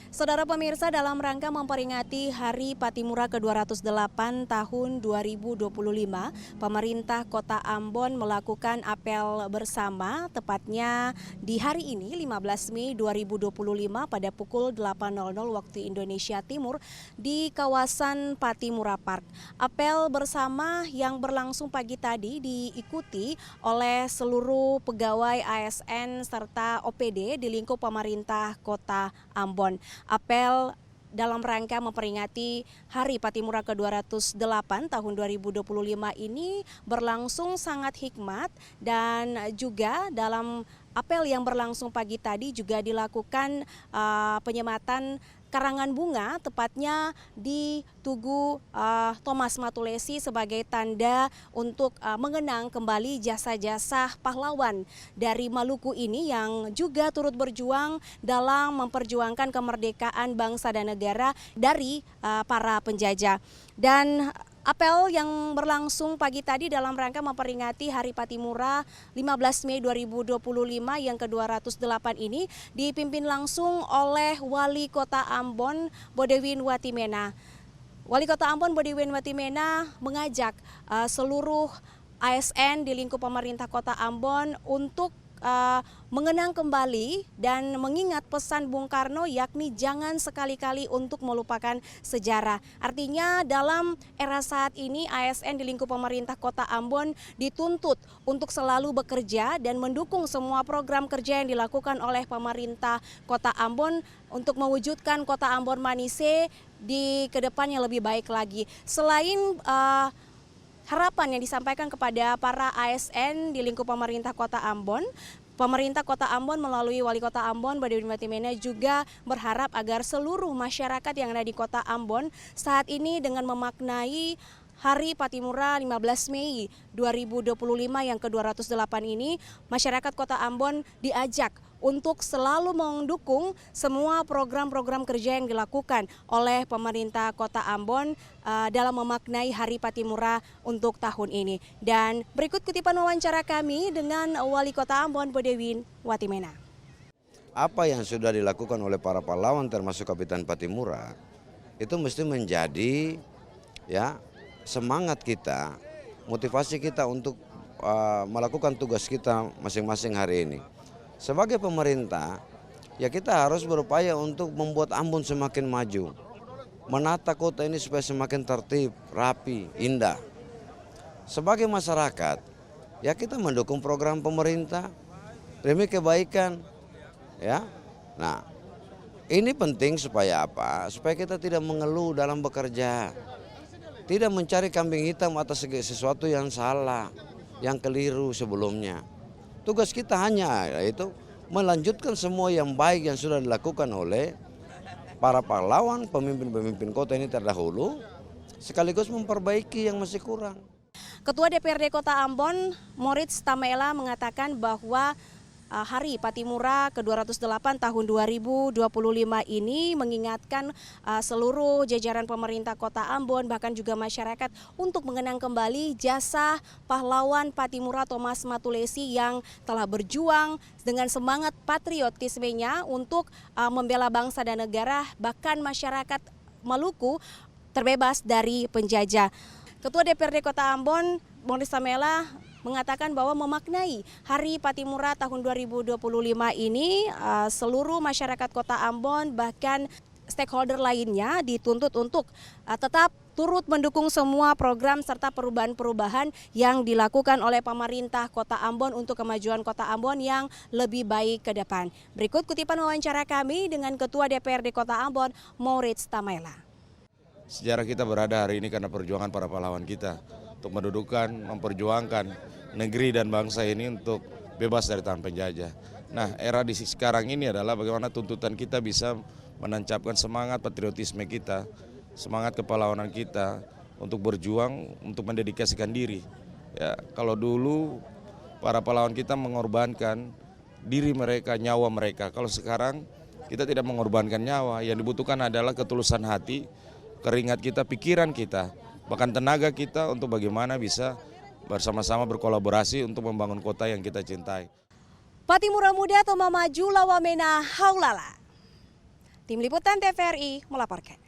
Saudara pemirsa, dalam rangka memperingati Hari Patimura ke-208 tahun 2025, pemerintah Kota Ambon melakukan apel bersama tepatnya di hari ini 15 Mei 2025 pada pukul 8.00 waktu Indonesia Timur di kawasan Patimura Park. Apel bersama yang berlangsung pagi tadi diikuti oleh seluruh pegawai ASN serta OPD di lingkup pemerintah Kota Ambon. Apel dalam rangka memperingati Hari Patimura ke-208 tahun 2025 ini berlangsung sangat hikmat, dan juga dalam apel yang berlangsung pagi tadi juga dilakukan penyematan karangan bunga tepatnya di Tugu Thomas Matulesi sebagai tanda untuk mengenang kembali jasa-jasa pahlawan dari Maluku ini yang juga turut berjuang dalam memperjuangkan kemerdekaan bangsa dan negara dari para penjajah. Dan apel yang berlangsung pagi tadi dalam rangka memperingati Hari Patimura 15 Mei 2025 yang ke-208 ini dipimpin langsung oleh Wali Kota Ambon Bodewin Watimena. Wali Kota Ambon Bodewin Watimena mengajak seluruh ASN di lingkup pemerintah Kota Ambon untuk mengenang kembali dan mengingat pesan Bung Karno, yakni jangan sekali-kali untuk melupakan sejarah. Artinya dalam era saat ini ASN di lingkup pemerintah Kota Ambon dituntut untuk selalu bekerja dan mendukung semua program kerja yang dilakukan oleh pemerintah Kota Ambon untuk mewujudkan Kota Ambon Manise di kedepannya lebih baik lagi. Selain harapan yang disampaikan kepada para ASN di lingkup pemerintah Kota Ambon, pemerintah Kota Ambon melalui Wali Kota Ambon Bodewin Watimena juga berharap agar seluruh masyarakat yang ada di Kota Ambon saat ini dengan memaknai Hari Patimura 15 Mei 2025 yang ke-208 ini, masyarakat Kota Ambon diajak untuk selalu mendukung semua program-program kerja yang dilakukan oleh pemerintah Kota Ambon dalam memaknai Hari Patimura untuk tahun ini. Dan berikut kutipan wawancara kami dengan Wali Kota Ambon Bodewin Watimena. Apa yang sudah dilakukan oleh para pahlawan termasuk Kapitan Patimura itu mesti menjadi semangat kita, motivasi kita untuk melakukan tugas kita masing-masing hari ini. Sebagai pemerintah, ya kita harus berupaya untuk membuat Ambon semakin maju, menata kota ini supaya semakin tertib, rapi, indah. Sebagai masyarakat, ya kita mendukung program pemerintah demi kebaikan, ya. Nah, ini penting supaya apa? Supaya kita tidak mengeluh dalam bekerja, tidak mencari kambing hitam atas sesuatu yang salah, yang keliru sebelumnya. Tugas kita hanya yaitu melanjutkan semua yang baik yang sudah dilakukan oleh para pahlawan, pemimpin-pemimpin kota ini terdahulu, sekaligus memperbaiki yang masih kurang. Ketua DPRD Kota Ambon, Moritz Tamela, mengatakan bahwa Hari Patimura ke-208 tahun 2025 ini mengingatkan seluruh jajaran pemerintah Kota Ambon bahkan juga masyarakat untuk mengenang kembali jasa pahlawan Patimura Thomas Matulesi yang telah berjuang dengan semangat patriotismenya untuk membela bangsa dan negara, bahkan masyarakat Maluku terbebas dari penjajah. Ketua DPRD Kota Ambon, Moritz Tamela, mengatakan bahwa memaknai Hari Patimura tahun 2025 ini seluruh masyarakat Kota Ambon bahkan stakeholder lainnya dituntut untuk tetap turut mendukung semua program serta perubahan-perubahan yang dilakukan oleh pemerintah Kota Ambon untuk kemajuan Kota Ambon yang lebih baik ke depan. Berikut kutipan wawancara kami dengan Ketua DPRD Kota Ambon, Moritz Tamela. Sejarah kita berada hari ini karena perjuangan para pahlawan kita untuk mendudukan, memperjuangkan negeri dan bangsa ini untuk bebas dari tangan penjajah. Nah, era di sekarang ini adalah bagaimana tuntutan kita bisa menancapkan semangat patriotisme kita, semangat kepahlawanan kita untuk berjuang, untuk mendedikasikan diri. Ya, kalau dulu para pahlawan kita mengorbankan diri mereka, nyawa mereka. Kalau sekarang kita tidak mengorbankan nyawa, yang dibutuhkan adalah ketulusan hati, keringat kita, pikiran kita, bahkan tenaga kita untuk bagaimana bisa bersama-sama berkolaborasi untuk membangun kota yang kita cintai. Patimura Muda Toma Maju Lawamena Haulala. Tim Liputan TVRI melaporkan.